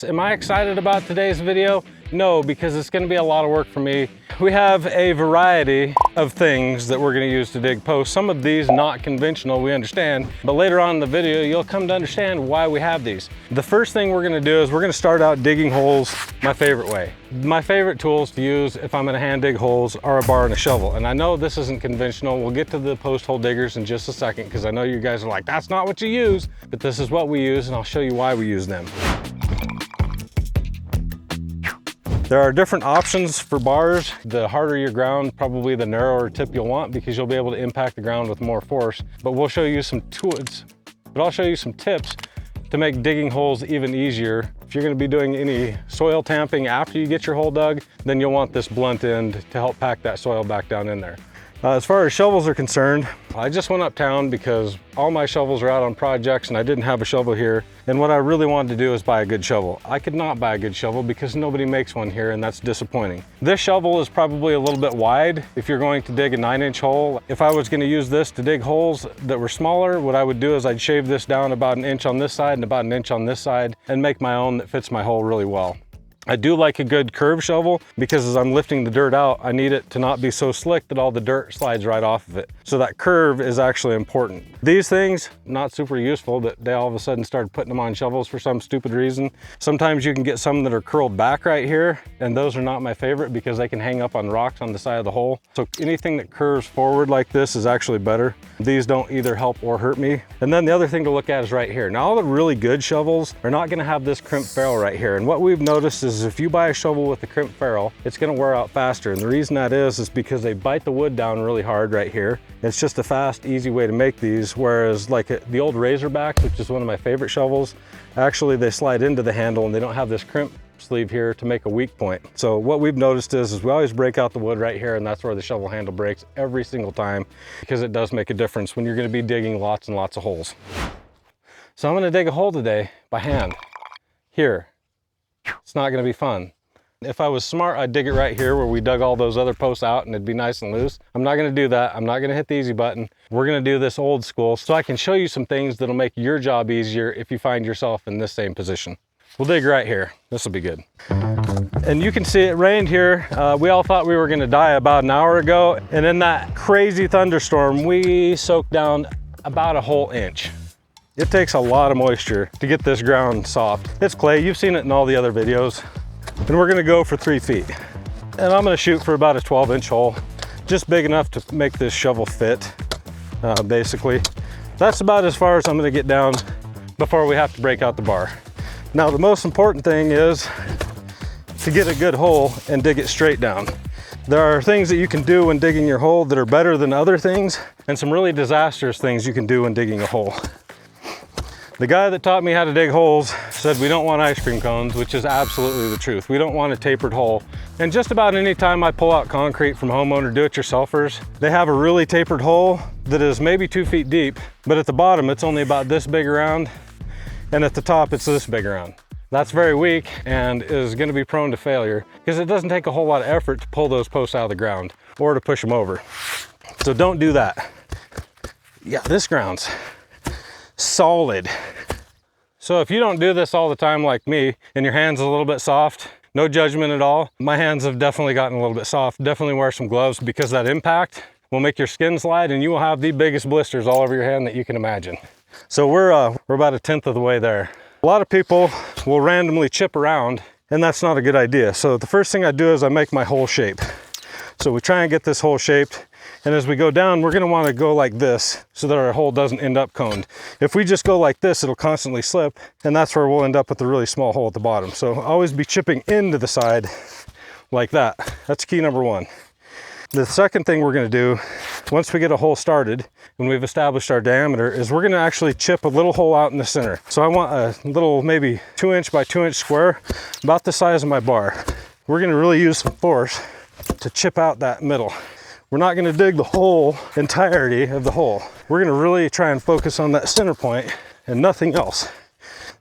Am I excited about today's video? No, because it's going to be a lot of work for me. We have a variety of things that we're going to use to dig posts. Some of these not conventional, we understand, but later on in the video, you'll come to understand why we have these. The first thing we're going to do is we're going to start out digging holes my favorite way. My favorite tools to use if I'm going to hand dig holes are a bar and a shovel. And I know this isn't conventional. We'll get to the post hole diggers in just a second, because I know you guys are like, that's not what you use, but this is what we use, and I'll show you why we use them. There are different options for bars. The harder your ground, probably the narrower tip you'll want, because you'll be able to impact the ground with more force. But we'll show you some tools, but I'll show you some tips to make digging holes even easier. If you're gonna be doing any soil tamping after you get your hole dug, then you'll want this blunt end to help pack that soil back down in there. As far as shovels are concerned, I just went uptown because all my shovels are out on projects and I didn't have a shovel here. And what I really wanted to do is buy a good shovel. I could not buy a good shovel because nobody makes one here, and that's disappointing. This shovel is probably a little bit wide if you're going to dig a 9-inch hole. If I was going to use this to dig holes that were smaller, what I would do is I'd shave this down about 1 inch on this side and about 1 inch on this side and make my own that fits my hole really well. I do like a good curved shovel because as I'm lifting the dirt out, I need it to not be so slick that all the dirt slides right off of it. So that curve is actually important. These things, not super useful, but they all of a sudden started putting them on shovels for some stupid reason. Sometimes you can get some that are curled back right here, and those are not my favorite because they can hang up on rocks on the side of the hole. So anything that curves forward like this is actually better. These don't either help or hurt me. And then the other thing to look at is right here. Now all the really good shovels are not gonna have this crimp ferrule right here. And what we've noticed is if you buy a shovel with a crimp ferrule, it's gonna wear out faster. And the reason that is because they bite the wood down really hard right here. It's just a fast, easy way to make these. Whereas like the old Razorback, which is one of my favorite shovels, actually they slide into the handle and they don't have this crimp sleeve here to make a weak point. So what we've noticed is we always break out the wood right here, and that's where the shovel handle breaks every single time, because it does make a difference when you're gonna be digging lots and lots of holes. So I'm gonna dig a hole today by hand, here. It's not gonna be fun. If I was smart, I'd dig it right here where we dug all those other posts out and it'd be nice and loose. I'm not gonna do that. I'm not gonna hit the easy button. We're gonna do this old school so I can show you some things that'll make your job easier if you find yourself in this same position. We'll dig right here. This will be good. And you can see it rained here. We all thought we were gonna die about an hour ago. And in that crazy thunderstorm, we soaked down about a whole inch. It takes a lot of moisture to get this ground soft. It's clay, you've seen it in all the other videos. And we're gonna go for 3 feet. And I'm gonna shoot for about a 12-inch hole, just big enough to make this shovel fit, basically. That's about as far as I'm gonna get down before we have to break out the bar. Now, the most important thing is to get a good hole and dig it straight down. There are things that you can do when digging your hole that are better than other things, and some really disastrous things you can do when digging a hole. The guy that taught me how to dig holes said we don't want ice cream cones, which is absolutely the truth. We don't want a tapered hole. And just about any time I pull out concrete from homeowner do-it-yourselfers, they have a really tapered hole that is maybe 2 feet deep, but at the bottom it's only about this big around, and at the top it's this big around. That's very weak and is gonna be prone to failure because it doesn't take a whole lot of effort to pull those posts out of the ground or to push them over. So don't do that. Yeah, this ground's solid. So if you don't do this all the time like me and your hand's a little bit soft, no judgment at all. My hands have definitely gotten a little bit soft. Definitely wear some gloves because that impact will make your skin slide and you will have the biggest blisters all over your hand that you can imagine. So we're about 1/10 of the way there. A lot of people will randomly chip around, and that's not a good idea. So the first thing I do is I make my hole shape. So we try and get this hole shaped. And as we go down, we're gonna wanna go like this so that our hole doesn't end up coned. If we just go like this, it'll constantly slip, and that's where we'll end up with a really small hole at the bottom. So always be chipping into the side like that. That's key number 1. The second thing we're gonna do, once we get a hole started and we've established our diameter, is we're gonna actually chip a little hole out in the center. So I want a little maybe 2-inch by 2-inch square, about the size of my bar. We're gonna really use some force to chip out that middle. We're not gonna dig the whole entirety of the hole. We're gonna really try and focus on that center point and nothing else.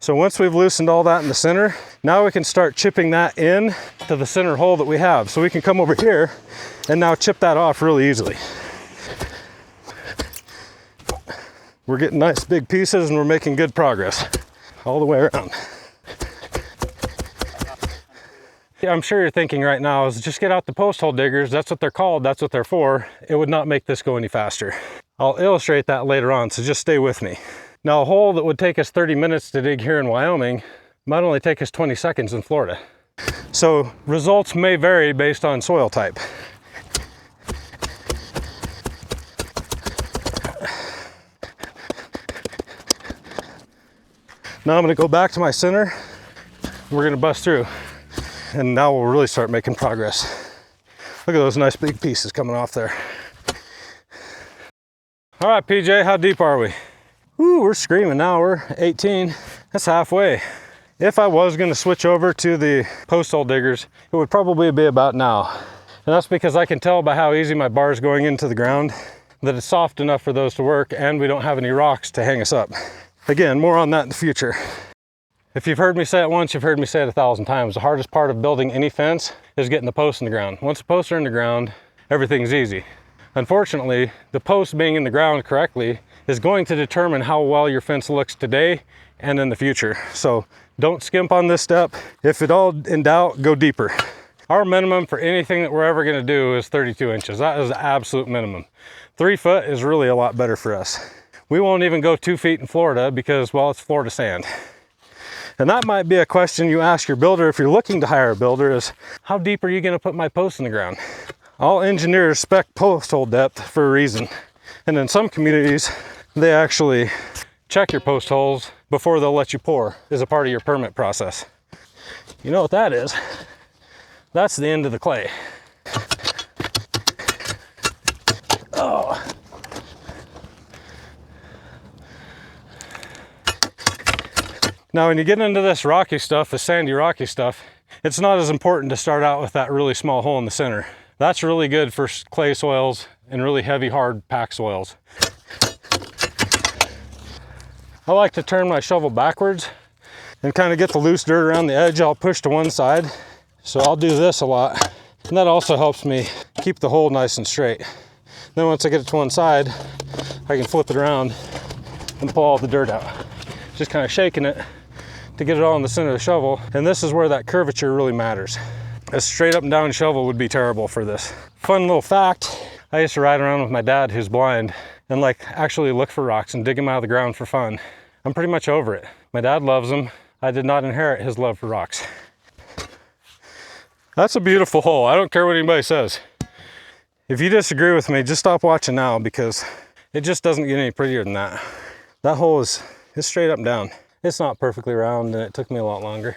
So once we've loosened all that in the center, now we can start chipping that in to the center hole that we have. So we can come over here and now chip that off really easily. We're getting nice big pieces and we're making good progress all the way around. I'm sure you're thinking right now is just get out the post hole diggers. That's what they're called. That's what they're for. It would not make this go any faster. I'll illustrate that later on, so just stay with me. Now, a hole that would take us 30 minutes to dig here in Wyoming might only take us 20 seconds in Florida. So results may vary based on soil type. Now I'm gonna go back to my center. We're gonna bust through. And now we'll really start making progress. Look at those nice big pieces coming off there. All right, PJ, how deep are we? Ooh, we're screaming now. We're 18. That's halfway. If I was gonna switch over to the post hole diggers, it would probably be about now. And that's because I can tell by how easy my bar is going into the ground that it's soft enough for those to work, and we don't have any rocks to hang us up. Again, more on that in the future. If you've heard me say it once, you've heard me say it 1,000 times. The hardest part of building any fence is getting the posts in the ground. Once the posts are in the ground, everything's easy. Unfortunately, the post being in the ground correctly is going to determine how well your fence looks today and in the future. So don't skimp on this step. If at all in doubt, go deeper. Our minimum for anything that we're ever gonna do is 32 inches. That is the absolute minimum. 3 foot is really a lot better for us. We won't even go 2 feet in Florida because, well, it's Florida sand. And that might be a question you ask your builder if you're looking to hire a builder is, how deep are you gonna put my posts in the ground? All engineers spec post hole depth for a reason. And in some communities, they actually check your post holes before they'll let you pour as a part of your permit process. You know what that is? That's the end of the clay. Oh. Now, when you get into this rocky stuff, the sandy rocky stuff, it's not as important to start out with that really small hole in the center. That's really good for clay soils and really heavy, hard pack soils. I like to turn my shovel backwards and kind of get the loose dirt around the edge. I'll push to one side. So I'll do this a lot. And that also helps me keep the hole nice and straight. Then once I get it to one side, I can flip it around and pull all the dirt out. Just kind of shaking it to get it all in the center of the shovel. And this is where that curvature really matters. A straight up and down shovel would be terrible for this. Fun little fact, I used to ride around with my dad who's blind and like actually look for rocks and dig them out of the ground for fun. I'm pretty much over it. My dad loves them. I did not inherit his love for rocks. That's a beautiful hole. I don't care what anybody says. If you disagree with me, just stop watching now because it just doesn't get any prettier than that. That hole is straight up and down. It's not perfectly round and it took me a lot longer.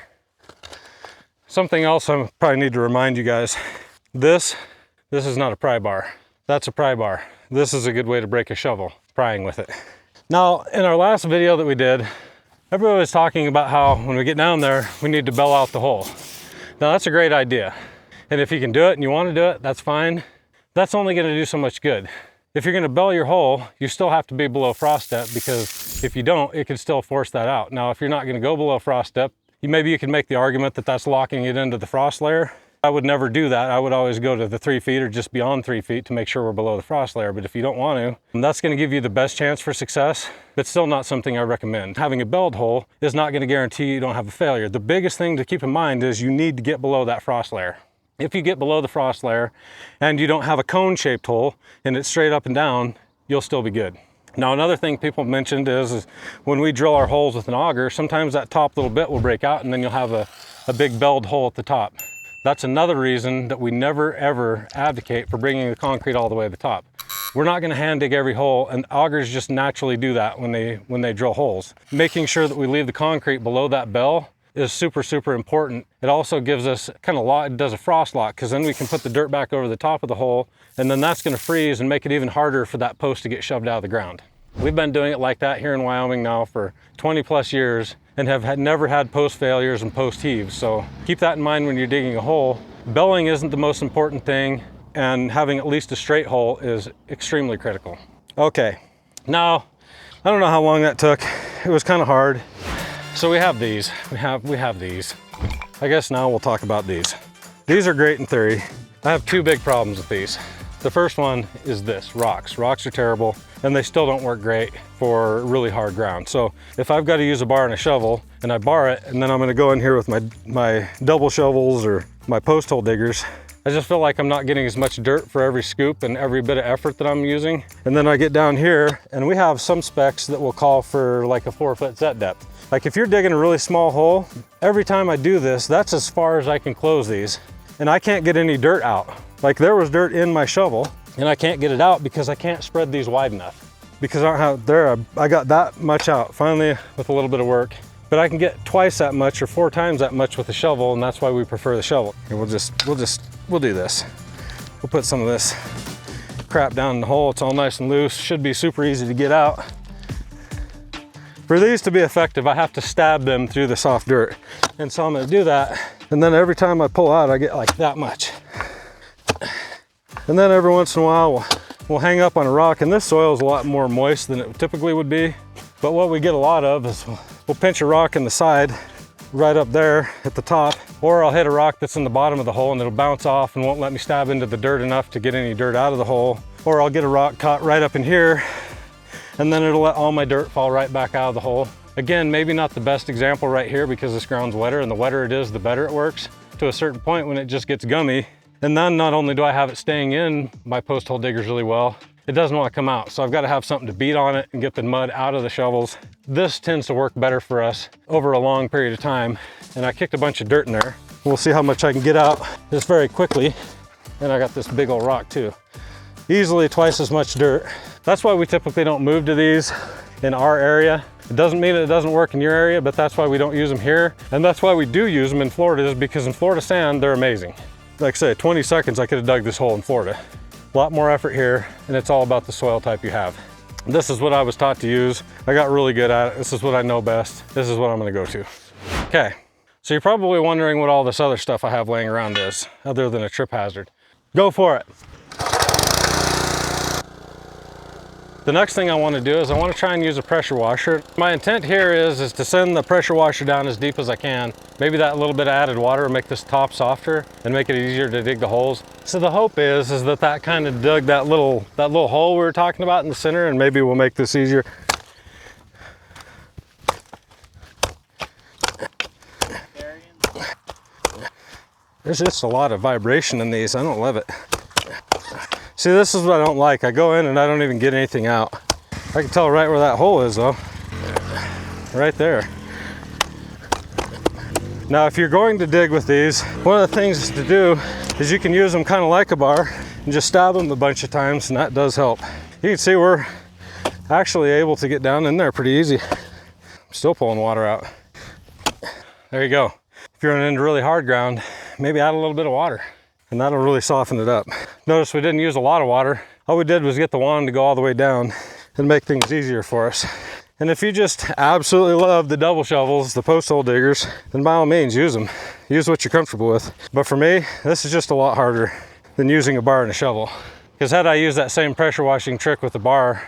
Something else I probably need to remind you guys. This is not a pry bar. That's a pry bar. This is a good way to break a shovel, prying with it. Now, in our last video that we did, everybody was talking about how when we get down there, we need to bell out the hole. Now that's a great idea. And if you can do it and you want to do it, that's fine. That's only going to do so much good. If you're going to bell your hole, you still have to be below frost depth because if you don't, it can still force that out. Now, if you're not going to go below frost depth, maybe you can make the argument that that's locking it into the frost layer. I would never do that. I would always go to the 3 feet or just beyond 3 feet to make sure we're below the frost layer. But if you don't want to, that's going to give you the best chance for success, but still not something I recommend. Having a belled hole is not going to guarantee you don't have a failure. The biggest thing to keep in mind is you need to get below that frost layer. If you get below the frost layer and you don't have a cone-shaped hole and it's straight up and down, you'll still be good. Now, another thing people mentioned is when we drill our holes with an auger, sometimes that top little bit will break out and then you'll have a big belled hole at the top. That's another reason that we never ever advocate for bringing the concrete all the way to the top. We're not gonna hand dig every hole, and augers just naturally do that when they drill holes. Making sure that we leave the concrete below that bell is super, super important. It also gives us it does a frost lock, because then we can put the dirt back over the top of the hole, and then that's gonna freeze and make it even harder for that post to get shoved out of the ground. We've been doing it like that here in Wyoming now for 20 plus years and have never had post failures and post heaves. So keep that in mind when you're digging a hole. Belling isn't the most important thing, and having at least a straight hole is extremely critical. Okay, now, I don't know how long that took. It was kind of hard. So we have these, we have these. I guess now we'll talk about these. These are great in theory. I have two big problems with these. The first one is this, rocks. Rocks are terrible and they still don't work great for really hard ground. So if I've got to use a bar and a shovel and I bar it and then I'm gonna go in here with my double shovels or my post hole diggers, I just feel like I'm not getting as much dirt for every scoop and every bit of effort that I'm using. And then I get down here and we have some specs that will call for like a 4-foot set depth. Like if you're digging a really small hole, every time I do this, that's as far as I can close these. And I can't get any dirt out. Like there was dirt in my shovel and I can't get it out because I can't spread these wide enough. Because I don't have, I got that much out finally with a little bit of work. But I can get twice that much or 4 times that much with the shovel, and that's why we prefer the shovel. And we'll do this. We'll put some of this crap down in the hole. It's all nice and loose. Should be super easy to get out. For these to be effective, I have to stab them through the soft dirt. And so I'm gonna do that. And then every time I pull out, I get like that much. And then every once in a while, we'll hang up on a rock, and this soil is a lot more moist than it typically would be. But what we get a lot of is we'll pinch a rock in the side, right up there at the top, or I'll hit a rock that's in the bottom of the hole and it'll bounce off and won't let me stab into the dirt enough to get any dirt out of the hole. Or I'll get a rock caught right up in here, and then it'll let all my dirt fall right back out of the hole. Again, maybe not the best example right here because this ground's wetter, and the wetter it is, the better it works. To a certain point when it just gets gummy, and then not only do I have it staying in my post hole diggers really well, it doesn't want to come out. So I've got to have something to beat on it and get the mud out of the shovels. This tends to work better for us over a long period of time. And I kicked a bunch of dirt in there. We'll see how much I can get out just very quickly. And I got this big old rock too. Easily twice as much dirt. That's why we typically don't move to these in our area. It doesn't mean it doesn't work in your area, but that's why we don't use them here. And that's why we do use them in Florida, is because in Florida sand, they're amazing. Like I say, 20 seconds, I could have dug this hole in Florida. A lot more effort here, and it's all about the soil type you have. This is what I was taught to use. I got really good at it. This is what I know best. This is what I'm gonna go to. Okay, so you're probably wondering what all this other stuff I have laying around is, other than a trip hazard. Go for it. The next thing I want to do is I want to try and use a pressure washer. My intent here is to send the pressure washer down as deep as I can. Maybe that little bit of added water will make this top softer and make it easier to dig the holes. So the hope is that kind of dug that little hole we were talking about in the center, and maybe we'll make this easier. There's just a lot of vibration in these. I don't love it. See, this is what I don't like. I go in and I don't even get anything out. I can tell right where that hole is though. Right there. Now, if you're going to dig with these, one of the things to do is you can use them kind of like a bar and just stab them a bunch of times, and that does help. You can see we're actually able to get down in there pretty easy. I'm still pulling water out. There you go. If you're into really hard ground, maybe add a little bit of water, and that'll really soften it up. Notice we didn't use a lot of water. All we did was get the wand to go all the way down and make things easier for us. And if you just absolutely love the double shovels, the post hole diggers, then by all means use them. Use what you're comfortable with. But for me, this is just a lot harder than using a bar and a shovel. Because had I used that same pressure washing trick with the bar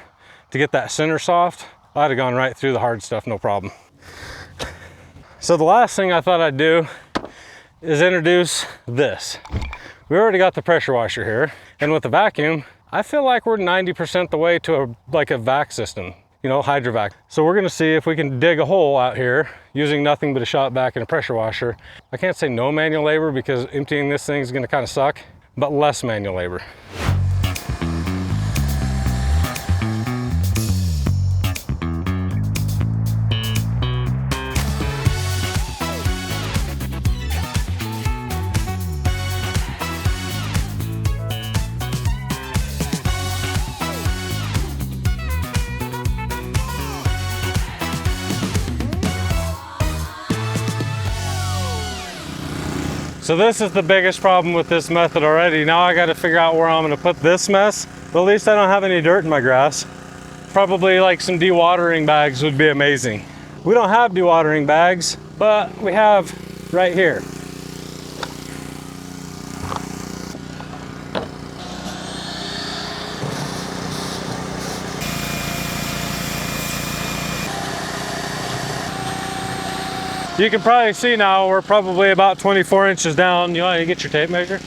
to get that center soft, I'd have gone right through the hard stuff, no problem. So the last thing I thought I'd do is introduce this. We already got the pressure washer here, and with the vacuum, I feel like we're 90% the way to a vac system, you know, hydrovac. So we're gonna see if we can dig a hole out here using nothing but a shop vac and a pressure washer. I can't say no manual labor because emptying this thing is gonna kind of suck, but less manual labor. So this is the biggest problem with this method already. Now I got to figure out where I'm going to put this mess. But at least I don't have any dirt in my grass. Probably like some dewatering bags would be amazing. We don't have dewatering bags, but we have right here. You can probably see now we're probably about 24 inches down. You want to get your tape measure?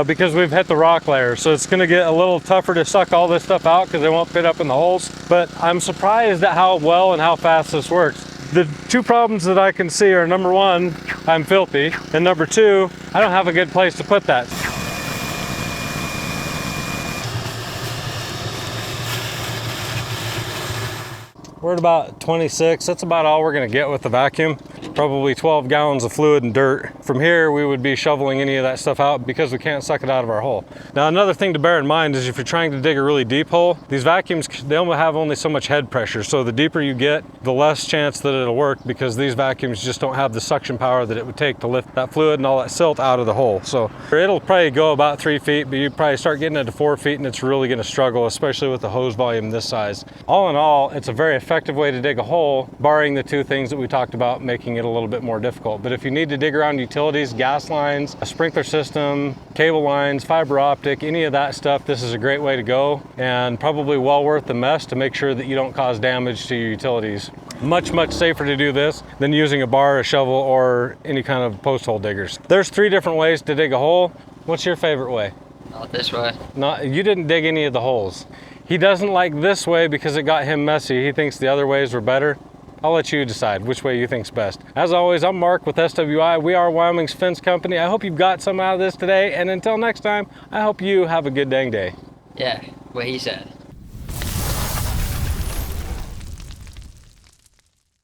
because we've hit the rock layer. So it's gonna get a little tougher to suck all this stuff out because it won't fit up in the holes. But I'm surprised at how well and how fast this works. The two problems that I can see are, number one, I'm filthy, and number two, I don't have a good place to put that. We're at about 26. That's about all we're gonna get with the vacuum. Probably 12 gallons of fluid and dirt. From here, we would be shoveling any of that stuff out because we can't suck it out of our hole. Now, another thing to bear in mind is if you're trying to dig a really deep hole, these vacuums, they only have only so much head pressure. So the deeper you get, the less chance that it'll work because these vacuums just don't have the suction power that it would take to lift that fluid and all that silt out of the hole. So it'll probably go about 3 feet, but you probably start getting it to 4 feet and it's really gonna struggle, especially with the hose volume this size. All in all, it's a very effective way to dig a hole, barring the two things that we talked about making it a little bit more difficult. But if you need to dig around utilities, gas lines, a sprinkler system, cable lines, fiber optic, any of that stuff, this is a great way to go, and probably well worth the mess to make sure that you don't cause damage to your utilities. Much, much safer to do this than using a bar, a shovel, or any kind of post hole diggers. There's 3 different ways to dig a hole. What's your favorite way? Not this way. You didn't dig any of the holes. He doesn't like this way because it got him messy. He thinks the other ways were better. I'll let you decide which way you think's best. As always, I'm Mark with SWI. We are Wyoming's Fence Company. I hope you've got some out of this today, and until next time, I hope you have a good dang day. Yeah, what he said.